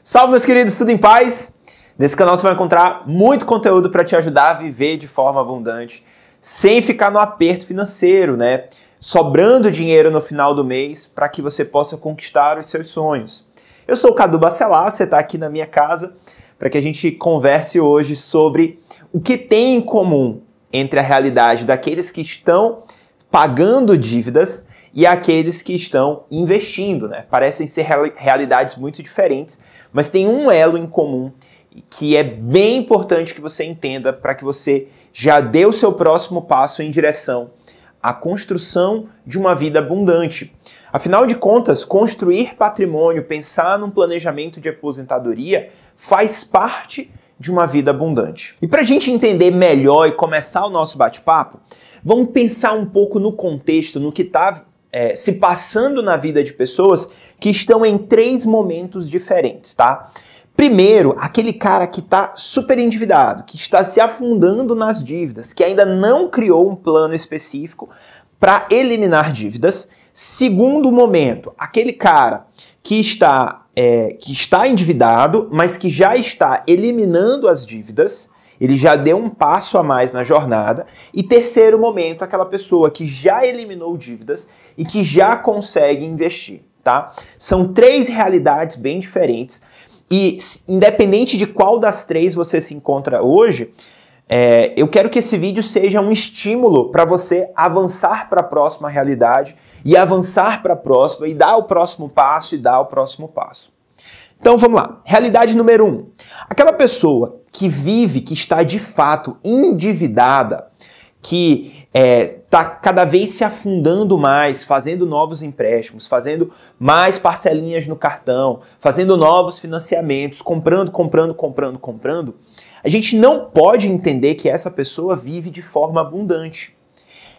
Salve, meus queridos, tudo em paz? Nesse canal você vai encontrar muito conteúdo para te ajudar a viver de forma abundante, sem ficar no aperto financeiro, né? Sobrando dinheiro no final do mês para que você possa conquistar os seus sonhos. Eu sou o Cadu Bacelar, você está aqui na minha casa para que a gente converse hoje sobre o que tem em comum entre a realidade daqueles que estão pagando dívidas e aqueles que estão investindo, né? Parecem ser realidades muito diferentes, mas tem um elo em comum que é bem importante que você entenda para que você já dê o seu próximo passo em direção à construção de uma vida abundante. Afinal de contas, construir patrimônio, pensar num planejamento de aposentadoria faz parte de uma vida abundante. E para a gente entender melhor e começar o nosso bate-papo, vamos pensar um pouco no contexto, no que está se passando na vida de pessoas que estão em 3 momentos diferentes, tá? Primeiro, aquele cara que está super endividado, que está se afundando nas dívidas, que ainda não criou um plano específico para eliminar dívidas. Segundo momento, aquele cara que está endividado, mas que já está eliminando as dívidas. Ele já deu um passo a mais na jornada. E terceiro momento, aquela pessoa que já eliminou dívidas e que já consegue investir, tá? São 3 realidades bem diferentes e independente de qual das 3 você se encontra hoje, eu quero que esse vídeo seja um estímulo para você avançar para a próxima realidade e avançar para a próxima e dar o próximo passo e dar o próximo passo. Então vamos lá. Realidade número 1. Aquela pessoa que vive, que está de fato endividada, que está cada vez se afundando mais, fazendo novos empréstimos, fazendo mais parcelinhas no cartão, fazendo novos financiamentos, comprando, a gente não pode entender que essa pessoa vive de forma abundante.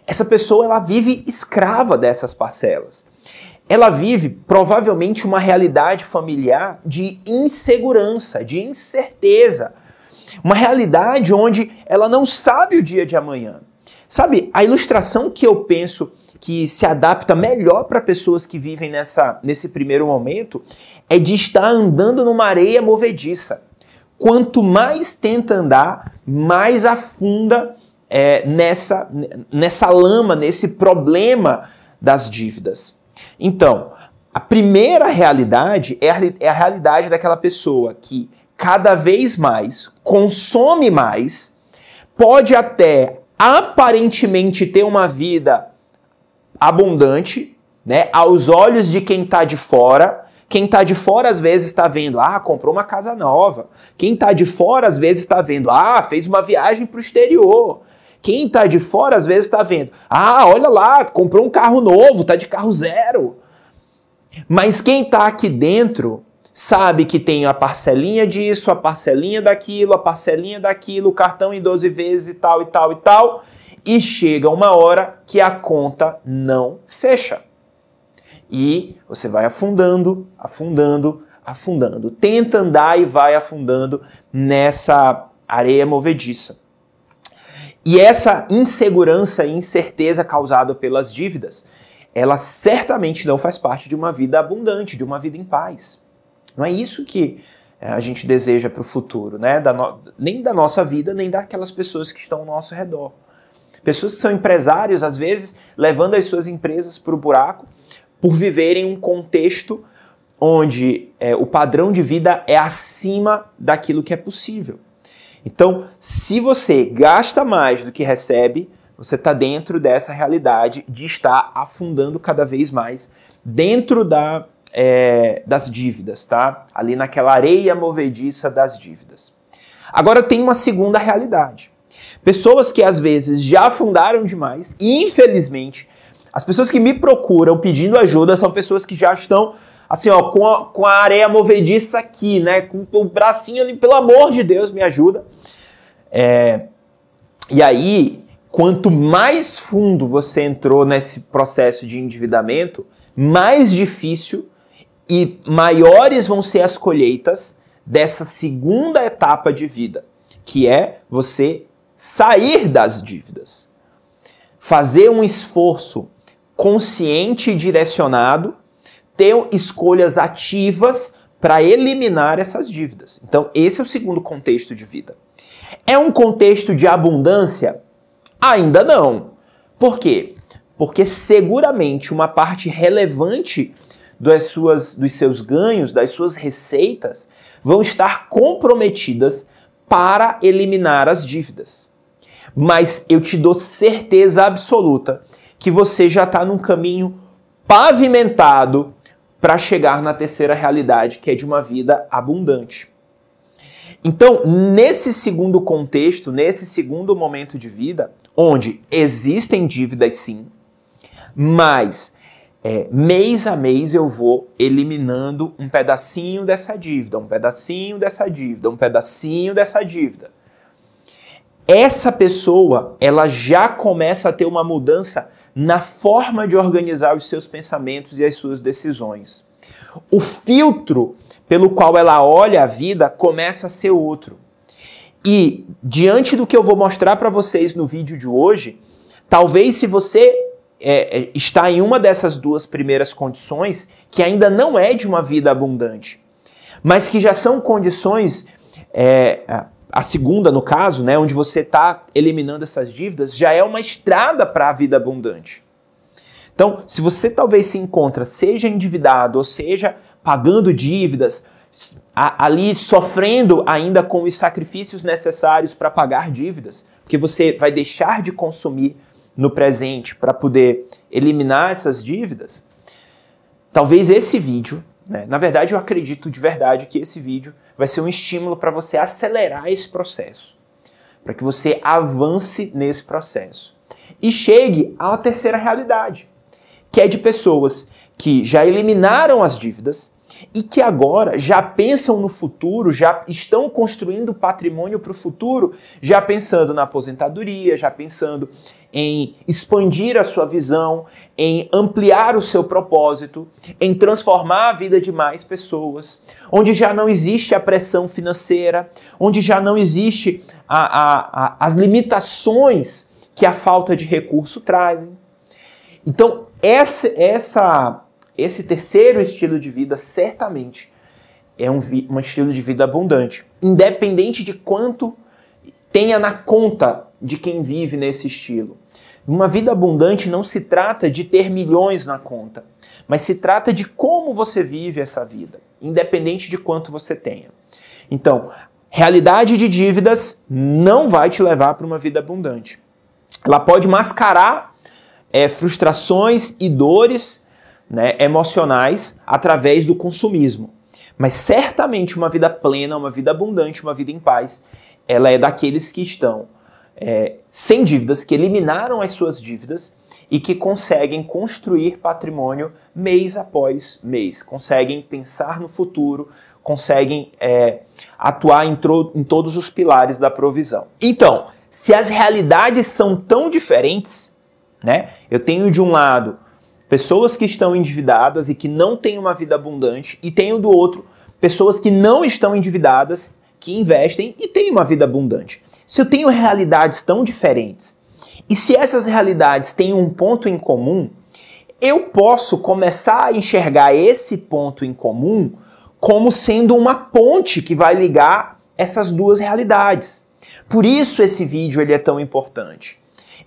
Essa pessoa ela vive escrava dessas parcelas. Ela vive provavelmente uma realidade familiar de insegurança, de incerteza. Uma realidade onde ela não sabe o dia de amanhã. Sabe, a ilustração que eu penso que se adapta melhor para pessoas que vivem nesse primeiro momento é de estar andando numa areia movediça. Quanto mais tenta andar, mais afunda nessa lama, nesse problema das dívidas. Então, a primeira realidade é a realidade daquela pessoa que cada vez mais consome mais, pode até aparentemente ter uma vida abundante, né, aos olhos de quem está de fora. Quem está de fora às vezes está vendo, comprou uma casa nova. Quem está de fora às vezes está vendo, fez uma viagem para o exterior. Quem está de fora às vezes está vendo, olha lá, comprou um carro novo, está de carro zero. Mas quem está aqui dentro sabe que tem a parcelinha disso, a parcelinha daquilo, o cartão em 12 vezes e tal, e chega uma hora que a conta não fecha. E você vai afundando, tenta andar e vai afundando nessa areia movediça. E essa insegurança e incerteza causada pelas dívidas, ela certamente não faz parte de uma vida abundante, de uma vida em paz. Não é isso que a gente deseja para o futuro, né? Nem da nossa vida, nem daquelas pessoas que estão ao nosso redor. Pessoas que são empresários, às vezes, levando as suas empresas para o buraco por viverem um contexto onde o padrão de vida é acima daquilo que é possível. Então, se você gasta mais do que recebe, você está dentro dessa realidade de estar afundando cada vez mais dentro das dívidas, tá? Ali naquela areia movediça das dívidas. Agora tem uma segunda realidade. Pessoas que às vezes já afundaram demais e, infelizmente, as pessoas que me procuram pedindo ajuda são pessoas que já estão assim, com a areia movediça aqui, né? Com o bracinho ali, pelo amor de Deus, me ajuda. E aí, quanto mais fundo você entrou nesse processo de endividamento, mais difícil e maiores vão ser as colheitas dessa segunda etapa de vida, que é você sair das dívidas. Fazer um esforço consciente e direcionado, ter escolhas ativas para eliminar essas dívidas. Então, esse é o segundo contexto de vida. É um contexto de abundância? Ainda não. Por quê? Porque seguramente uma parte relevante dos seus ganhos, das suas receitas, vão estar comprometidas para eliminar as dívidas. Mas eu te dou certeza absoluta que você já está num caminho pavimentado para chegar na terceira realidade, que é de uma vida abundante. Então, nesse segundo contexto, nesse segundo momento de vida, onde existem dívidas sim, mas mês a mês eu vou eliminando um pedacinho dessa dívida, um pedacinho dessa dívida, um pedacinho dessa dívida. Essa pessoa, ela já começa a ter uma mudança na forma de organizar os seus pensamentos e as suas decisões. O filtro pelo qual ela olha a vida começa a ser outro. E diante do que eu vou mostrar para vocês no vídeo de hoje, talvez se você está em uma dessas duas primeiras condições, que ainda não é de uma vida abundante, mas que já são condições, a segunda no caso, né, onde você está eliminando essas dívidas, já é uma estrada para a vida abundante. Então, se você talvez se encontra, seja endividado, ou seja, pagando dívidas, ali sofrendo ainda com os sacrifícios necessários para pagar dívidas, porque você vai deixar de consumir no presente para poder eliminar essas dívidas, talvez esse vídeo, né, na verdade eu acredito de verdade que esse vídeo vai ser um estímulo para você acelerar esse processo, para que você avance nesse processo e chegue à terceira realidade, que é de pessoas que já eliminaram as dívidas e que agora já pensam no futuro, já estão construindo patrimônio para o futuro, já pensando na aposentadoria, já pensando em expandir a sua visão, em ampliar o seu propósito, em transformar a vida de mais pessoas, onde já não existe a pressão financeira, onde já não existe as limitações que a falta de recurso trazem. Então, esse terceiro estilo de vida certamente é um estilo de vida abundante, independente de quanto tenha na conta de quem vive nesse estilo. Uma vida abundante não se trata de ter milhões na conta, mas se trata de como você vive essa vida, independente de quanto você tenha. Então, realidade de dívidas não vai te levar para uma vida abundante. Ela pode mascarar frustrações e dores, né, emocionais através do consumismo. Mas certamente uma vida plena, uma vida abundante, uma vida em paz, ela é daqueles que estão sem dívidas, que eliminaram as suas dívidas e que conseguem construir patrimônio mês após mês, conseguem pensar no futuro, conseguem atuar em todos os pilares da provisão. Então, se as realidades são tão diferentes, né, eu tenho de um lado pessoas que estão endividadas e que não têm uma vida abundante, e tenho do outro pessoas que não estão endividadas, que investem e têm uma vida abundante. Se eu tenho realidades tão diferentes, e se essas realidades têm um ponto em comum, eu posso começar a enxergar esse ponto em comum como sendo uma ponte que vai ligar essas duas realidades. Por isso esse vídeo ele é tão importante.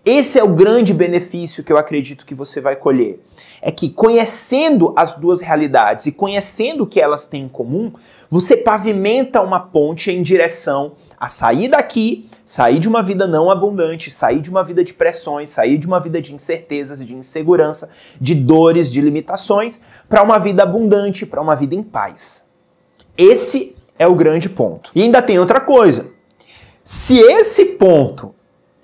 Esse é o grande benefício que eu acredito que você vai colher. É que conhecendo as duas realidades e conhecendo o que elas têm em comum, você pavimenta uma ponte em direção a sair daqui, sair de uma vida não abundante, sair de uma vida de pressões, sair de uma vida de incertezas, de insegurança, de dores, de limitações, para uma vida abundante, para uma vida em paz. Esse é o grande ponto. E ainda tem outra coisa. Se esse ponto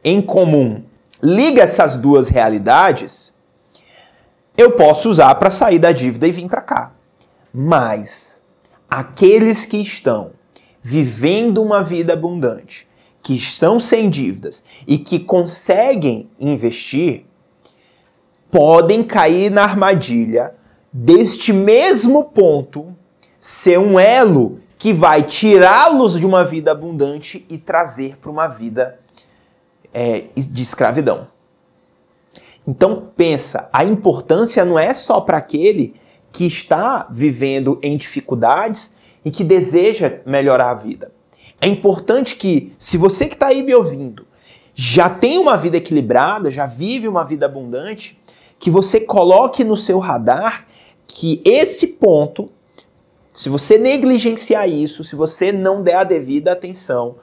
em comum liga essas duas realidades, eu posso usar para sair da dívida e vir para cá. Mas aqueles que estão vivendo uma vida abundante, que estão sem dívidas e que conseguem investir, podem cair na armadilha deste mesmo ponto ser um elo que vai tirá-los de uma vida abundante e trazer para uma vida de escravidão. Então pensa, a importância não é só para aquele que está vivendo em dificuldades e que deseja melhorar a vida. É importante que, se você que está aí me ouvindo, já tem uma vida equilibrada, já vive uma vida abundante, que você coloque no seu radar que esse ponto, se você negligenciar isso, se você não der a devida atenção,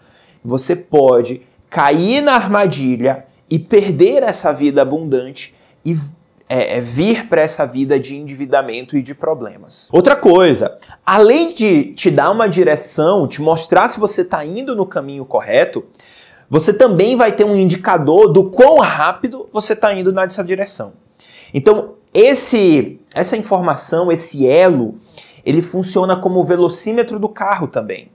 você pode cair na armadilha e perder essa vida abundante e vir para essa vida de endividamento e de problemas. Outra coisa, além de te dar uma direção, te mostrar se você está indo no caminho correto, você também vai ter um indicador do quão rápido você está indo nessa direção. Então, essa informação, esse elo, ele funciona como o velocímetro do carro também,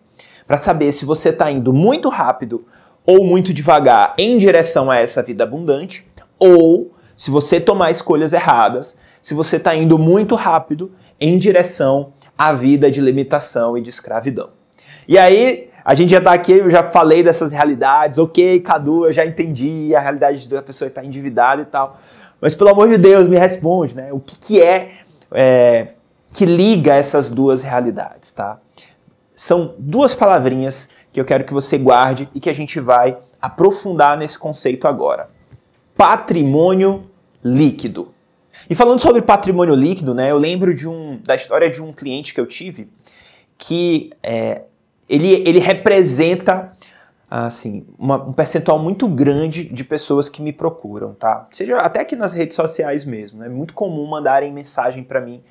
para saber se você está indo muito rápido ou muito devagar em direção a essa vida abundante, ou se você tomar escolhas erradas, se você está indo muito rápido em direção à vida de limitação e de escravidão. E aí, a gente já está aqui, eu já falei dessas realidades, ok, Cadu, eu já entendi a realidade da pessoa que está endividada e tal, mas pelo amor de Deus, me responde, né? O que que liga essas duas realidades, tá? São duas palavrinhas que eu quero que você guarde e que a gente vai aprofundar nesse conceito agora. Patrimônio líquido. E falando sobre patrimônio líquido, né, eu lembro da história de um cliente que eu tive que ele representa assim, um percentual muito grande de pessoas que me procuram, tá? Seja até aqui nas redes sociais mesmo, né? É muito comum mandarem mensagem para mim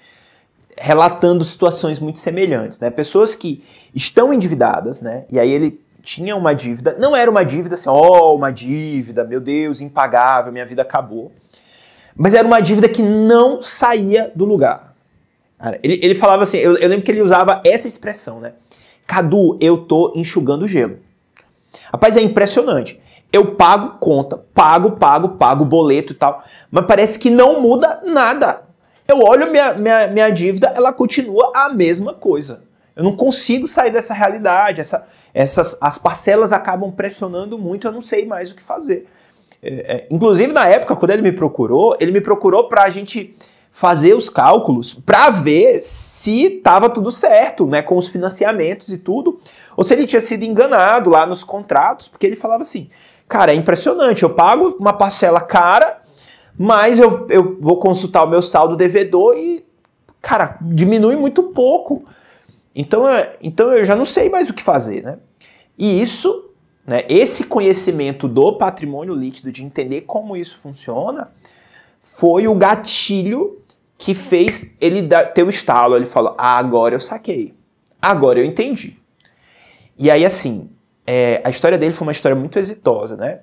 relatando situações muito semelhantes, né? Pessoas que estão endividadas, né? E aí ele tinha uma dívida, não era uma dívida assim, uma dívida, meu Deus, impagável, minha vida acabou. Mas era uma dívida que não saía do lugar. Cara, ele falava assim, eu lembro que ele usava essa expressão, né? Cadu, eu tô enxugando gelo. Rapaz, é impressionante. Eu pago conta, pago boleto e tal, mas parece que não muda nada. Eu olho minha dívida, ela continua a mesma coisa. Eu não consigo sair dessa realidade, as parcelas acabam pressionando muito, eu não sei mais o que fazer. Inclusive, na época, quando ele me procurou para a gente fazer os cálculos, para ver se estava tudo certo, né, com os financiamentos e tudo, ou se ele tinha sido enganado lá nos contratos, porque ele falava assim, cara, é impressionante, eu pago uma parcela cara, mas eu vou consultar o meu saldo devedor e, cara, diminui muito pouco. Então eu já não sei mais o que fazer, né? E isso, né, esse conhecimento do patrimônio líquido, de entender como isso funciona, foi o gatilho que fez ele ter o estalo. Ele falou, agora eu saquei, agora eu entendi. E aí, assim, a história dele foi uma história muito exitosa, né?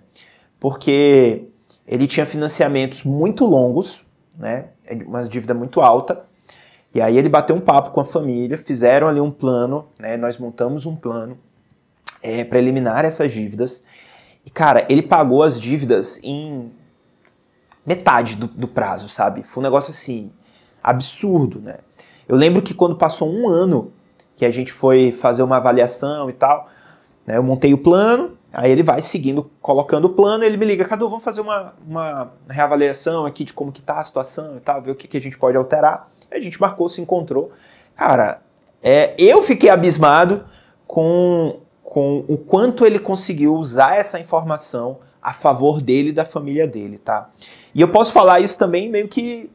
Porque ele tinha financiamentos muito longos, né? Uma dívida muito alta. E aí ele bateu um papo com a família, fizeram ali um plano, né? Nós montamos um plano para eliminar essas dívidas. E, cara, ele pagou as dívidas em metade do prazo, sabe? Foi um negócio, assim, absurdo, né? Eu lembro que quando passou um ano que a gente foi fazer uma avaliação e tal, né? Eu montei o plano, aí ele vai seguindo, colocando o plano, ele me liga, Cadu, vamos fazer uma reavaliação aqui de como que tá a situação e tal, ver o que a gente pode alterar. A gente marcou, se encontrou. Cara, eu fiquei abismado com o quanto ele conseguiu usar essa informação a favor dele e da família dele, tá? E eu posso falar isso também meio que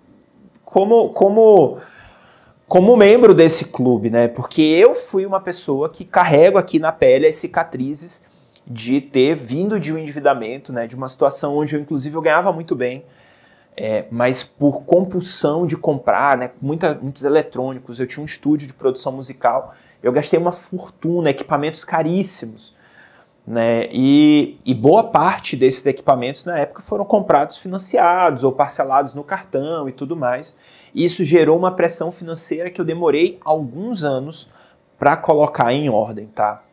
como membro desse clube, né? Porque eu fui uma pessoa que carrego aqui na pele as cicatrizes de ter vindo de um endividamento, né? De uma situação onde eu ganhava muito bem, mas por compulsão de comprar, né, muitos eletrônicos, eu tinha um estúdio de produção musical, eu gastei uma fortuna, equipamentos caríssimos, né, e boa parte desses equipamentos na época foram comprados financiados ou parcelados no cartão e tudo mais, e isso gerou uma pressão financeira que eu demorei alguns anos para colocar em ordem, tá?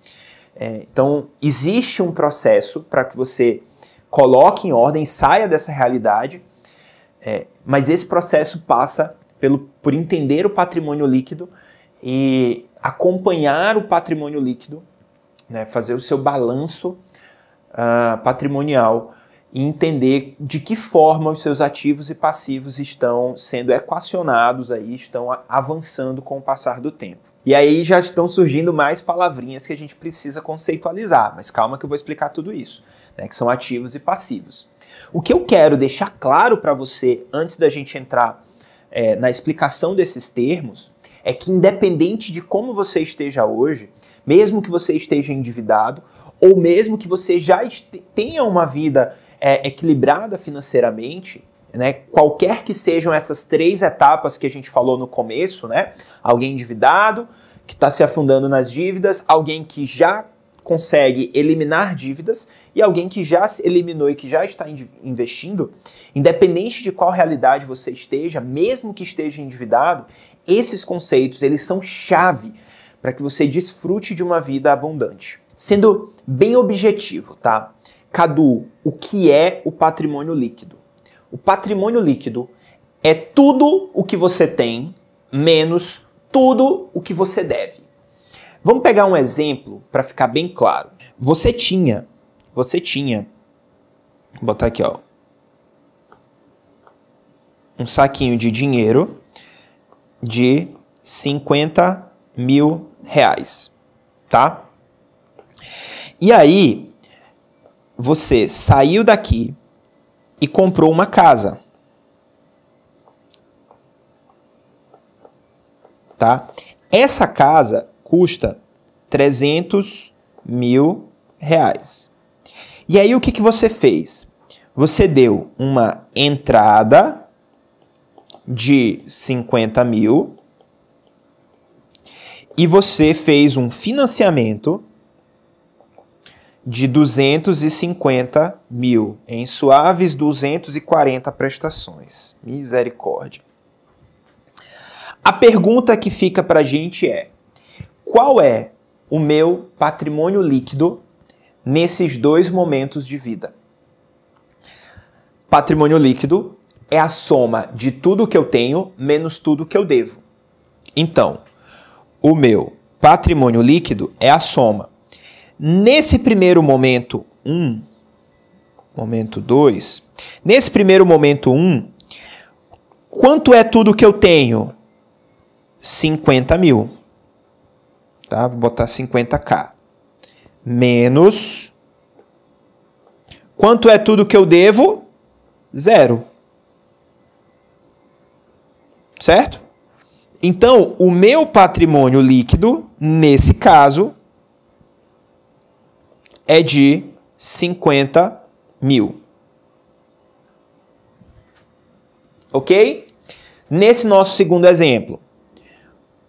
Então, existe um processo para que você coloque em ordem, saia dessa realidade. Mas esse processo passa por entender o patrimônio líquido e acompanhar o patrimônio líquido, né, fazer o seu balanço patrimonial e entender de que forma os seus ativos e passivos estão sendo equacionados, aí, estão avançando com o passar do tempo. E aí já estão surgindo mais palavrinhas que a gente precisa conceitualizar, mas calma que eu vou explicar tudo isso, né, que são ativos e passivos. O que eu quero deixar claro para você, antes da gente entrar na explicação desses termos, é que independente de como você esteja hoje, mesmo que você esteja endividado, ou mesmo que você já tenha uma vida equilibrada financeiramente, né, qualquer que sejam essas 3 etapas que a gente falou no começo, né, alguém endividado, que está se afundando nas dívidas, alguém que já consegue eliminar dívidas e alguém que já se eliminou e que já está investindo, independente de qual realidade você esteja, mesmo que esteja endividado, esses conceitos, eles são chave para que você desfrute de uma vida abundante. Sendo bem objetivo, tá? Cadu, o que é o patrimônio líquido? O patrimônio líquido é tudo o que você tem, menos tudo o que você deve. Vamos pegar um exemplo para ficar bem claro. Você tinha, vou botar aqui, ó, um saquinho de dinheiro de 50 mil reais, tá? E aí, você saiu daqui e comprou uma casa, tá? Essa casa custa 300 mil reais. E aí o que você fez? Você deu uma entrada de 50 mil e você fez um financiamento de 250 mil, em suaves 240 prestações. Misericórdia. A pergunta que fica pra gente é: qual é o meu patrimônio líquido nesses 2 momentos de vida? Patrimônio líquido é a soma de tudo que eu tenho menos tudo que eu devo. Então, o meu patrimônio líquido é a soma. Nesse primeiro momento 1, momento 2, nesse primeiro momento 1, quanto é tudo que eu tenho? 50 mil. Tá? Vou botar 50k. Menos. Quanto é tudo que eu devo? 0. Certo? Então, o meu patrimônio líquido, nesse caso, é de 50 mil. Ok? Nesse nosso segundo exemplo,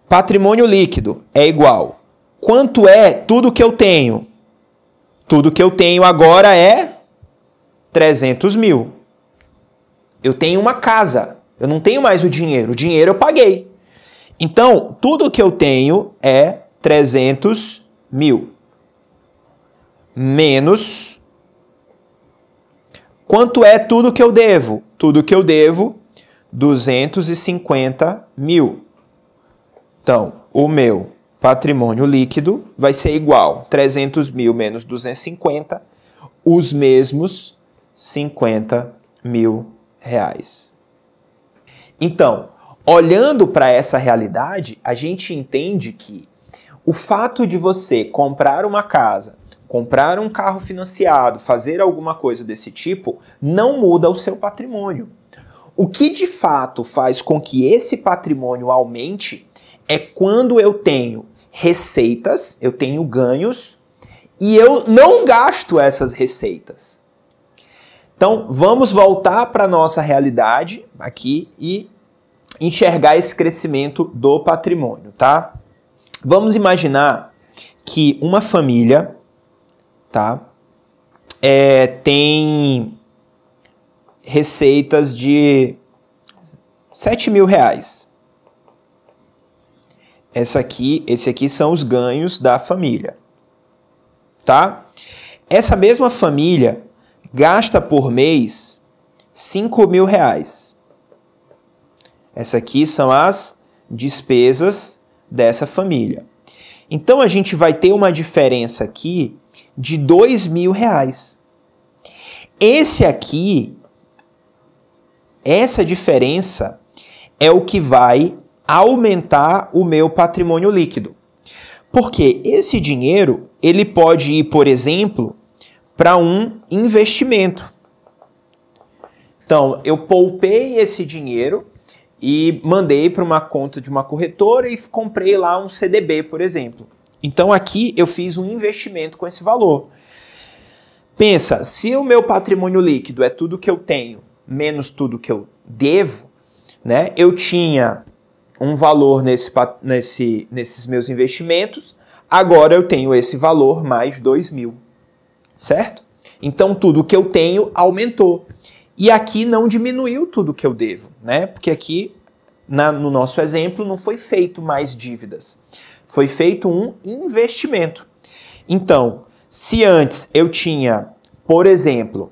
patrimônio líquido é igual. Quanto é tudo que eu tenho? Tudo que eu tenho agora é 300 mil. Eu tenho uma casa. Eu não tenho mais o dinheiro. O dinheiro eu paguei. Então, tudo que eu tenho é 300 mil. Menos. Quanto é tudo que eu devo? Tudo que eu devo, 250 mil. Então, o meu patrimônio líquido vai ser igual 300 mil menos 250, os mesmos 50 mil reais. Então, olhando para essa realidade, a gente entende que o fato de você comprar uma casa, comprar um carro financiado, fazer alguma coisa desse tipo, não muda o seu patrimônio. O que de fato faz com que esse patrimônio aumente é quando eu tenho receitas, eu tenho ganhos e eu não gasto essas receitas. Então, vamos voltar para a nossa realidade aqui e enxergar esse crescimento do patrimônio, tá? Vamos imaginar que uma família, tá, tem receitas de 7 mil reais. Esse aqui são os ganhos da família, tá? Essa mesma família gasta por mês 5 mil reais. Essa aqui são as despesas dessa família. Então, a gente vai ter uma diferença aqui de 2 mil reais. Essa diferença é o que vai aumentar o meu patrimônio líquido. Porque esse dinheiro, ele pode ir, por exemplo, para um investimento. Então, eu poupei esse dinheiro e mandei para uma conta de uma corretora e comprei lá um CDB, por exemplo. Então, aqui eu fiz um investimento com esse valor. Pensa, se o meu patrimônio líquido é tudo que eu tenho menos tudo que eu devo, né? Eu tinha um valor nesses meus investimentos, agora eu tenho esse valor mais 2.000, certo? Então tudo que eu tenho aumentou. E aqui não diminuiu tudo que eu devo, né? Porque aqui, no nosso exemplo, não foi feito mais dívidas. Foi feito um investimento. Então, se antes eu tinha, por exemplo,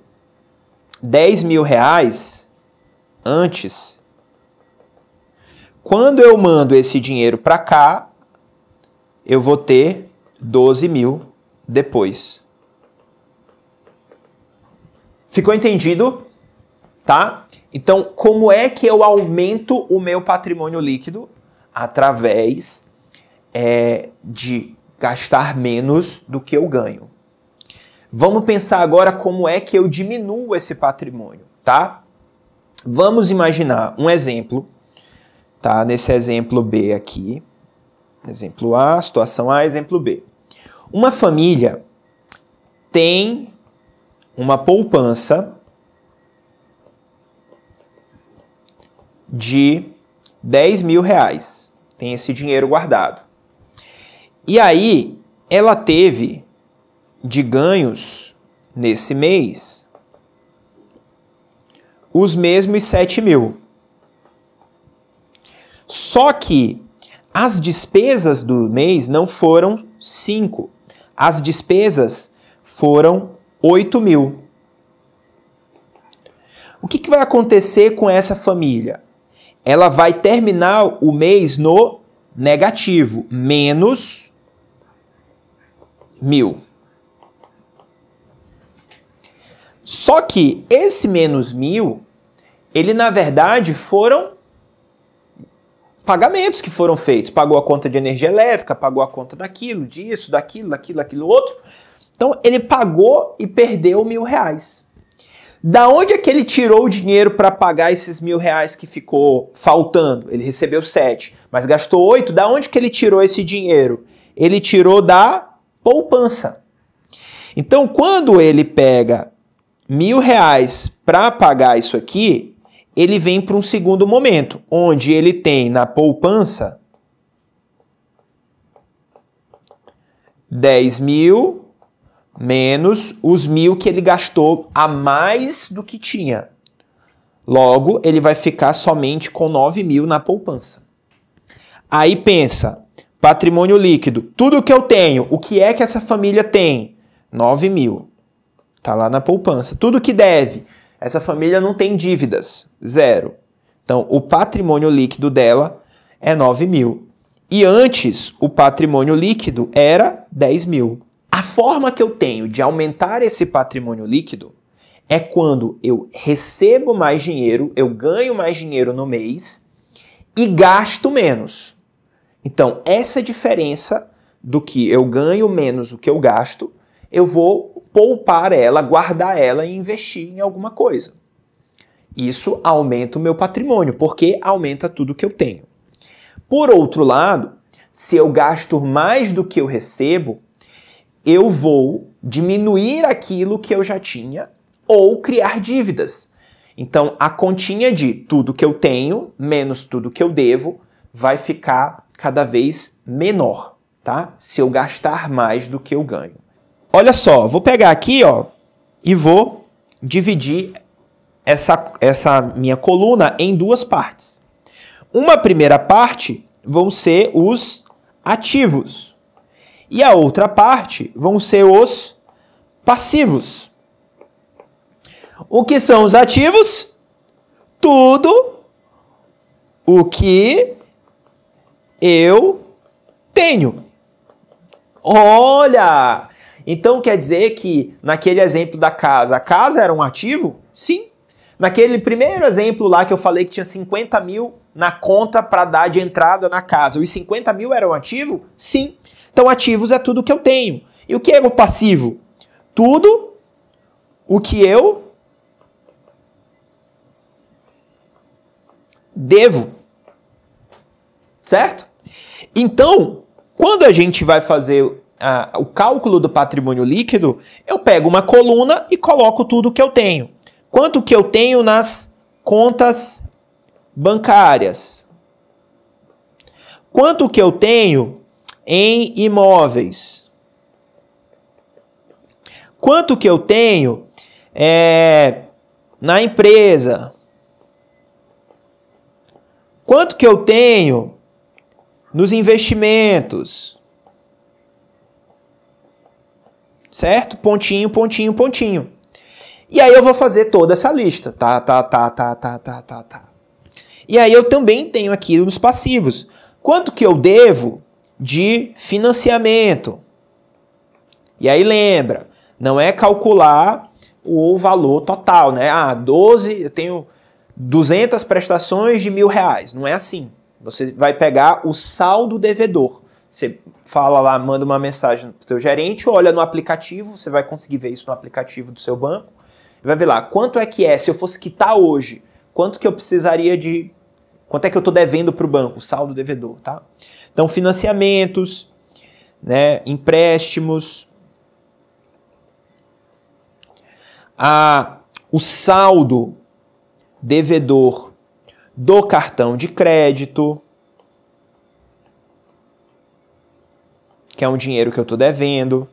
10.000 reais, antes, quando eu mando esse dinheiro para cá, eu vou ter 12.000 depois. Ficou entendido? Tá? Então, como é que eu aumento o meu patrimônio líquido? Através de gastar menos do que eu ganho. Vamos pensar agora como é que eu diminuo esse patrimônio, tá? Vamos imaginar um exemplo, tá? Nesse exemplo B aqui, exemplo A, situação A, exemplo B. Uma família tem uma poupança de 10.000 reais. Tem esse dinheiro guardado. E aí, ela teve de ganhos nesse mês os mesmos 7.000. Só que as despesas do mês não foram 5. As despesas foram 8.000. O que vai acontecer com essa família? Ela vai terminar o mês no negativo, menos 1.000. Só que esse menos 1.000, ele na verdade foram pagamentos que foram feitos. Pagou a conta de energia elétrica, pagou a conta daquilo, disso, daquilo, aquilo outro. Então ele pagou e perdeu 1.000 reais. Da onde é que ele tirou o dinheiro para pagar esses 1.000 reais que ficou faltando? Ele recebeu 7, mas gastou 8. Da onde que ele tirou esse dinheiro? Ele tirou da poupança. Então, quando ele pega 1.000 reais para pagar isso aqui, ele vem para um segundo momento, onde ele tem na poupança 10.000 menos os 1.000 que ele gastou a mais do que tinha. Logo, ele vai ficar somente com 9.000 na poupança. Aí pensa, patrimônio líquido, tudo que eu tenho, o que é que essa família tem? 9.000. Tá lá na poupança. Tudo que deve, essa família não tem dívidas, 0. Então, o patrimônio líquido dela é 9.000. E antes, o patrimônio líquido era 10.000. A forma que eu tenho de aumentar esse patrimônio líquido é quando eu recebo mais dinheiro, eu ganho mais dinheiro no mês e gasto menos. Então, essa diferença do que eu ganho menos do que eu gasto, eu vou poupar ela, guardar ela e investir em alguma coisa. Isso aumenta o meu patrimônio, porque aumenta tudo que eu tenho. Por outro lado, se eu gasto mais do que eu recebo, eu vou diminuir aquilo que eu já tinha ou criar dívidas. Então, a continha de tudo que eu tenho menos tudo que eu devo vai ficar cada vez menor, tá? Se eu gastar mais do que eu ganho. Olha só, vou pegar aqui, ó, e vou dividir essa minha coluna em duas partes. Uma primeira parte vão ser os ativos. E a outra parte vão ser os passivos. O que são os ativos? Tudo o que eu tenho. Olha! Então quer dizer que naquele exemplo da casa, a casa era um ativo? Sim. Naquele primeiro exemplo lá que eu falei que tinha 50.000 na conta para dar de entrada na casa. Os 50 mil eram ativo? Sim. Então ativos é tudo que eu tenho. E o que é o passivo? Tudo o que eu devo. Certo? Então, quando a gente vai fazer o cálculo do patrimônio líquido, eu pego uma coluna e coloco tudo que eu tenho. Quanto que eu tenho nas contas bancárias? Quanto que eu tenho em imóveis? Quanto que eu tenho na empresa? Quanto que eu tenho nos investimentos? Certo? Pontinho, pontinho, pontinho. E aí eu vou fazer toda essa lista. Tá. E aí eu também tenho aqui nos passivos. Quanto que eu devo de financiamento? E aí lembra, não é calcular o valor total, né? 12, eu tenho 200 prestações de R$1.000. Não é assim. Você vai pegar o saldo devedor. Você fala lá, manda uma mensagem para o teu gerente, olha no aplicativo, você vai conseguir ver isso no aplicativo do seu banco. Vai ver lá, quanto é que se eu fosse quitar hoje, quanto que eu precisaria quanto é que eu estou devendo para o banco, o saldo devedor, tá? Então, financiamentos, né, empréstimos, o saldo devedor do cartão de crédito, que é um dinheiro que eu estou devendo.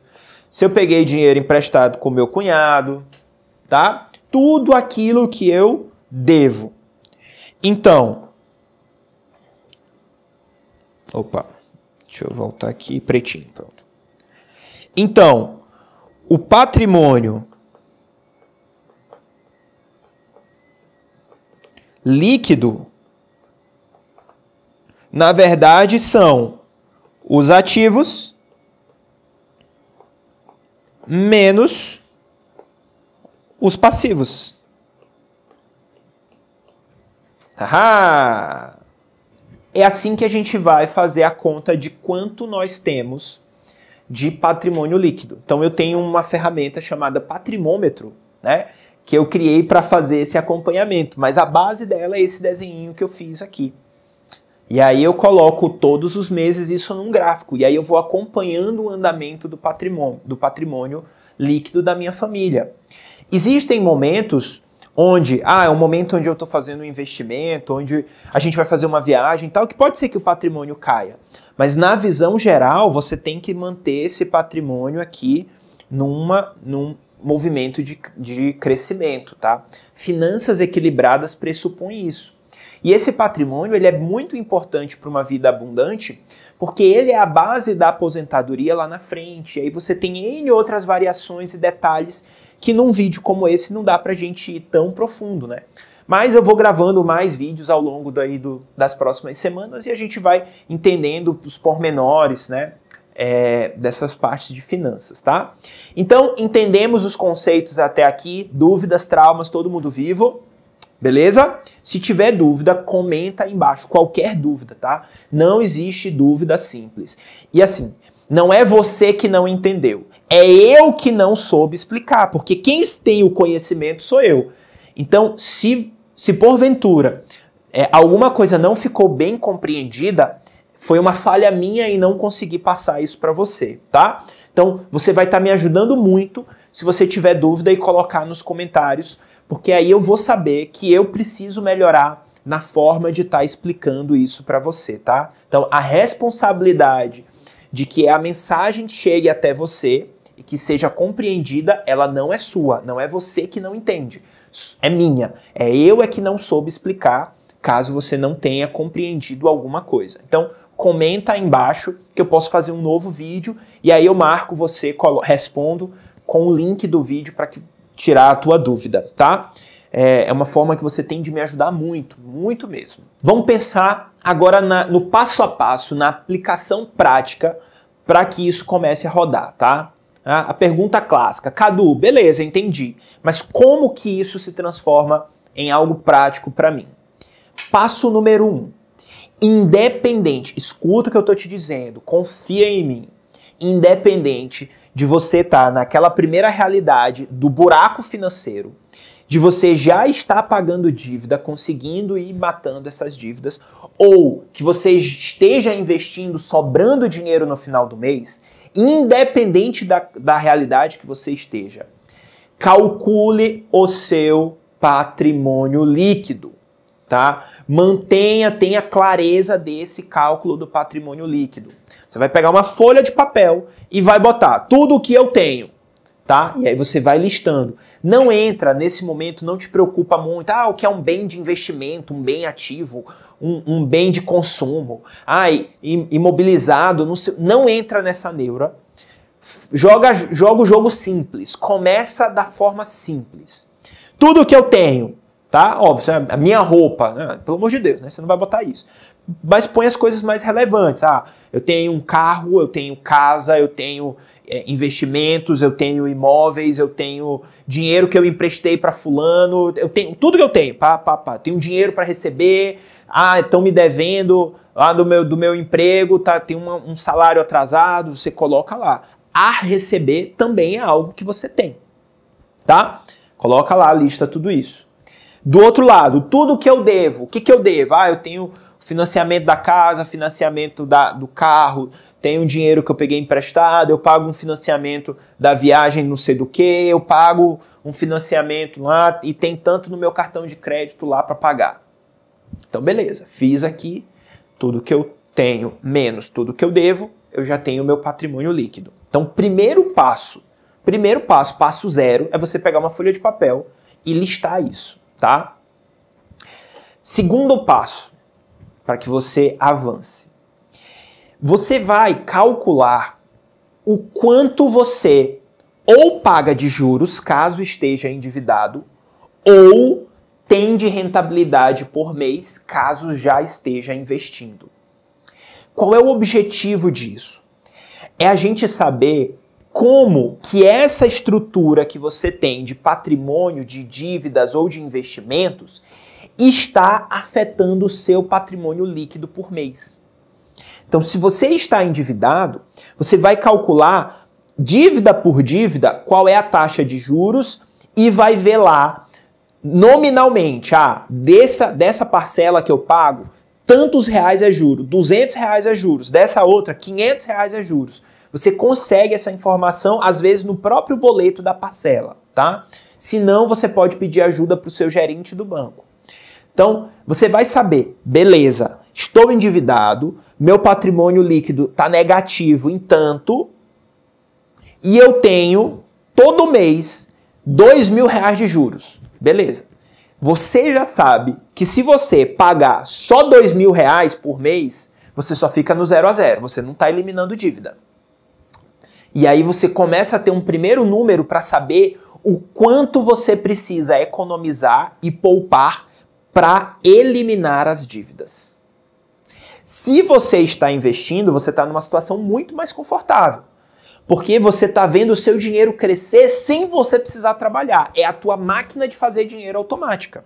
Se eu peguei dinheiro emprestado com meu cunhado, tá? Tudo aquilo que eu devo. Então, deixa eu voltar aqui, pretinho, pronto. Então, o patrimônio líquido, na verdade, são os ativos menos os passivos. É assim que a gente vai fazer a conta de quanto nós temos de patrimônio líquido. Então eu tenho uma ferramenta chamada Patrimômetro, né, que eu criei para fazer esse acompanhamento, mas a base dela é esse desenhinho que eu fiz aqui. E aí eu coloco todos os meses isso num gráfico, e aí eu vou acompanhando o andamento do patrimônio líquido da minha família. Existem momentos onde, é um momento onde eu estou fazendo um investimento, onde a gente vai fazer uma viagem e tal, que pode ser que o patrimônio caia. Mas na visão geral, você tem que manter esse patrimônio aqui num movimento de crescimento, tá? Finanças equilibradas pressupõem isso. E esse patrimônio, ele é muito importante para uma vida abundante, porque ele é a base da aposentadoria lá na frente. E aí você tem N outras variações e detalhes que num vídeo como esse não dá pra gente ir tão profundo, né? Mas eu vou gravando mais vídeos ao longo das próximas semanas e a gente vai entendendo os pormenores, né? Dessas partes de finanças, tá? Então, entendemos os conceitos até aqui, dúvidas, traumas, todo mundo vivo, beleza? Se tiver dúvida, comenta aí embaixo, qualquer dúvida, tá? Não existe dúvida simples. E assim, não é você que não entendeu, é eu que não soube explicar, porque quem tem o conhecimento sou eu. Então, se porventura alguma coisa não ficou bem compreendida, foi uma falha minha em não conseguir passar isso para você, tá? Então, você vai estar me ajudando muito se você tiver dúvida e colocar nos comentários, porque aí eu vou saber que eu preciso melhorar na forma de estar explicando isso para você, tá? Então, a responsabilidade de que a mensagem chegue até você e que seja compreendida, ela não é sua, não é você que não entende, é minha, é eu que não soube explicar, caso você não tenha compreendido alguma coisa. Então, comenta aí embaixo que eu posso fazer um novo vídeo e aí eu marco você, respondo com o link do vídeo para tirar a tua dúvida, tá? É uma forma que você tem de me ajudar muito, muito mesmo. Vamos pensar agora no passo a passo, na aplicação prática para que isso comece a rodar, tá? A pergunta clássica, Cadu, beleza, entendi, mas como que isso se transforma em algo prático para mim? Passo número 1. Independente, escuta o que eu tô te dizendo, confia em mim. Independente de você estar naquela primeira realidade do buraco financeiro, de você já estar pagando dívida, conseguindo ir matando essas dívidas, ou que você esteja investindo, sobrando dinheiro no final do mês, independente da realidade que você esteja, calcule o seu patrimônio líquido, tá? Tenha clareza desse cálculo do patrimônio líquido. Você vai pegar uma folha de papel e vai botar tudo o que eu tenho, tá? E aí você vai listando. Não entra nesse momento, não te preocupa muito. O que é um bem de investimento, um bem ativo, um bem de consumo. Imobilizado, não entra nessa neura. Joga o jogo simples. Começa da forma simples. Tudo que eu tenho, tá? Óbvio, a minha roupa, né? Pelo amor de Deus, né? Você não vai botar isso. Mas põe as coisas mais relevantes. Eu tenho um carro, eu tenho casa, eu tenho investimentos, eu tenho imóveis, eu tenho dinheiro que eu emprestei para fulano, eu tenho tudo que eu tenho. Tenho dinheiro para receber, estão me devendo lá do meu emprego, tá? Tem um salário atrasado, você coloca lá. A receber também é algo que você tem, tá? Coloca lá, lista tudo isso. Do outro lado, tudo que eu devo. O que eu devo? Eu tenho financiamento da casa, financiamento do carro, tenho um dinheiro que eu peguei emprestado, eu pago um financiamento da viagem não sei do que, eu pago um financiamento lá e tem tanto no meu cartão de crédito lá para pagar. Então beleza, fiz aqui tudo que eu tenho menos tudo que eu devo, eu já tenho o meu patrimônio líquido. Então primeiro passo, passo 0, é você pegar uma folha de papel e listar isso, tá? Segundo passo, para que você avance. Você vai calcular o quanto você ou paga de juros, caso esteja endividado, ou tem de rentabilidade por mês, caso já esteja investindo. Qual é o objetivo disso? É a gente saber como que essa estrutura que você tem de patrimônio, de dívidas ou de investimentos está afetando o seu patrimônio líquido por mês. Então, se você está endividado, você vai calcular dívida por dívida qual é a taxa de juros e vai ver lá nominalmente, dessa parcela que eu pago, tantos reais é juros, 200 reais é juros, dessa outra, 500 reais é juros. Você consegue essa informação, às vezes, no próprio boleto da parcela, tá? Se não, você pode pedir ajuda para o seu gerente do banco. Então, você vai saber, beleza, estou endividado, meu patrimônio líquido está negativo em tanto, e eu tenho, todo mês, R$2.000 de juros. Beleza. Você já sabe que se você pagar só R$2.000 por mês, você só fica no 0 a 0, você não está eliminando dívida. E aí você começa a ter um primeiro número para saber o quanto você precisa economizar e poupar para eliminar as dívidas. Se você está investindo, você está numa situação muito mais confortável. Porque você está vendo o seu dinheiro crescer sem você precisar trabalhar. É a tua máquina de fazer dinheiro automática.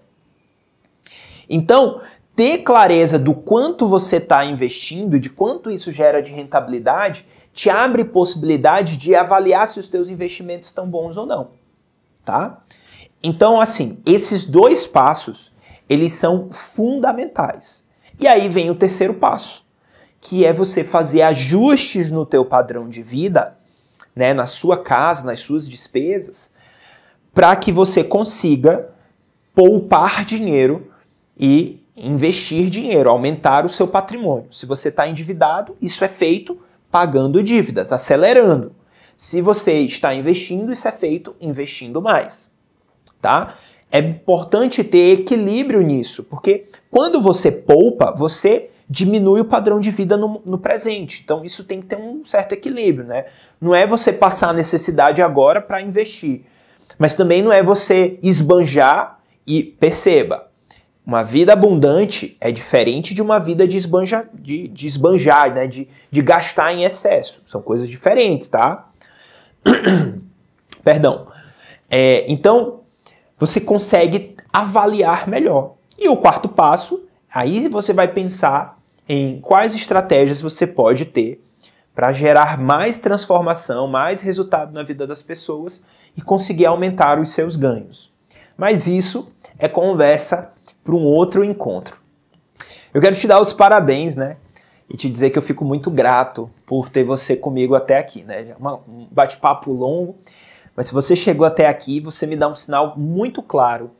Então, ter clareza do quanto você está investindo, de quanto isso gera de rentabilidade, te abre possibilidade de avaliar se os teus investimentos estão bons ou não. Tá? Então, assim, esses dois passos, eles são fundamentais. E aí vem o terceiro passo, que é você fazer ajustes no teu padrão de vida, né, na sua casa, nas suas despesas, para que você consiga poupar dinheiro e investir dinheiro, aumentar o seu patrimônio. Se você está endividado, isso é feito pagando dívidas, acelerando. Se você está investindo, isso é feito investindo mais. Tá? É importante ter equilíbrio nisso, porque quando você poupa, você diminui o padrão de vida no presente. Então isso tem que ter um certo equilíbrio, né? Não é você passar a necessidade agora para investir, mas também não é você esbanjar e perceba, uma vida abundante é diferente de uma vida de esbanjar, né? De gastar em excesso. São coisas diferentes, tá? Perdão. Então, você consegue avaliar melhor. E o quarto passo Aí você vai pensar em quais estratégias você pode ter para gerar mais transformação, mais resultado na vida das pessoas e conseguir aumentar os seus ganhos. Mas isso é conversa para um outro encontro. Eu quero te dar os parabéns, né? E te dizer que eu fico muito grato por ter você comigo até aqui, né? Um bate-papo longo, mas se você chegou até aqui, você me dá um sinal muito claro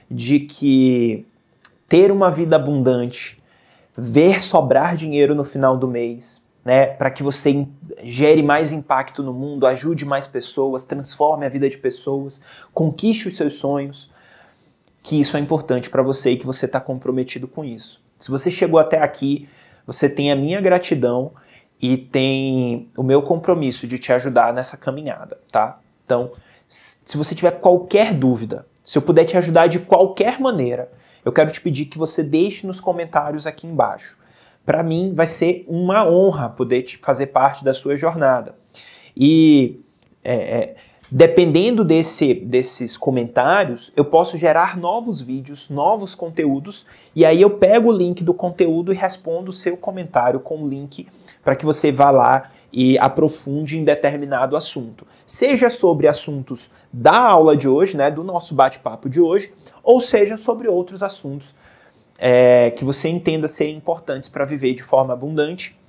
de que ter uma vida abundante, ver sobrar dinheiro no final do mês, né, para que você gere mais impacto no mundo, ajude mais pessoas, transforme a vida de pessoas, conquiste os seus sonhos, que isso é importante para você e que você está comprometido com isso. Se você chegou até aqui, você tem a minha gratidão e tem o meu compromisso de te ajudar nessa caminhada, tá? Então, se você tiver qualquer dúvida, se eu puder te ajudar de qualquer maneira, eu quero te pedir que você deixe nos comentários aqui embaixo. Para mim vai ser uma honra poder te fazer parte da sua jornada. E dependendo desses comentários, eu posso gerar novos vídeos, novos conteúdos, e aí eu pego o link do conteúdo e respondo o seu comentário com o link para que você vá lá e aprofunde em determinado assunto. Seja sobre assuntos da aula de hoje, né, do nosso bate-papo de hoje, ou seja sobre outros assuntos que você entenda serem importantes para viver de forma abundante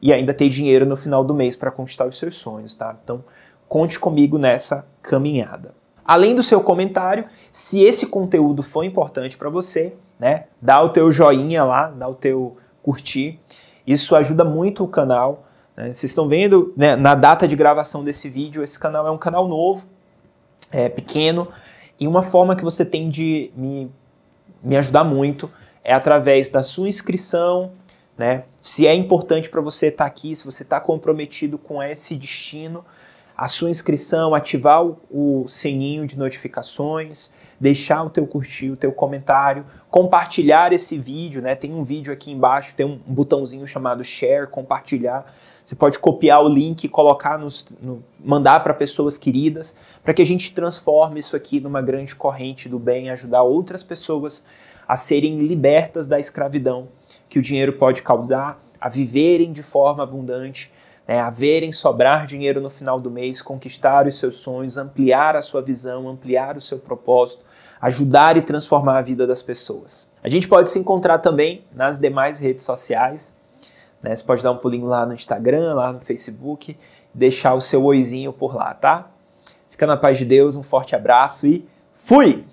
e ainda ter dinheiro no final do mês para conquistar os seus sonhos, tá? Então, conte comigo nessa caminhada. Além do seu comentário, se esse conteúdo for importante para você, né, dá o teu joinha lá, dá o teu curtir. Isso ajuda muito o canal. Né? Vocês estão vendo, né, na data de gravação desse vídeo, esse canal é um canal novo, pequeno, e uma forma que você tem de me ajudar muito é através da sua inscrição, né? Se é importante para você estar aqui, se você está comprometido com esse destino, a sua inscrição, ativar o sininho de notificações, deixar o teu curtir, o teu comentário, compartilhar esse vídeo, né? Tem um vídeo aqui embaixo, tem um botãozinho chamado share, compartilhar. Você pode copiar o link e colocar mandar para pessoas queridas, para que a gente transforme isso aqui numa grande corrente do bem, ajudar outras pessoas a serem libertas da escravidão que o dinheiro pode causar, a viverem de forma abundante, né, a verem sobrar dinheiro no final do mês, conquistar os seus sonhos, ampliar a sua visão, ampliar o seu propósito, ajudar e transformar a vida das pessoas. A gente pode se encontrar também nas demais redes sociais, né? Você pode dar um pulinho lá no Instagram, lá no Facebook, deixar o seu oizinho por lá, tá? Fica na paz de Deus, um forte abraço e fui!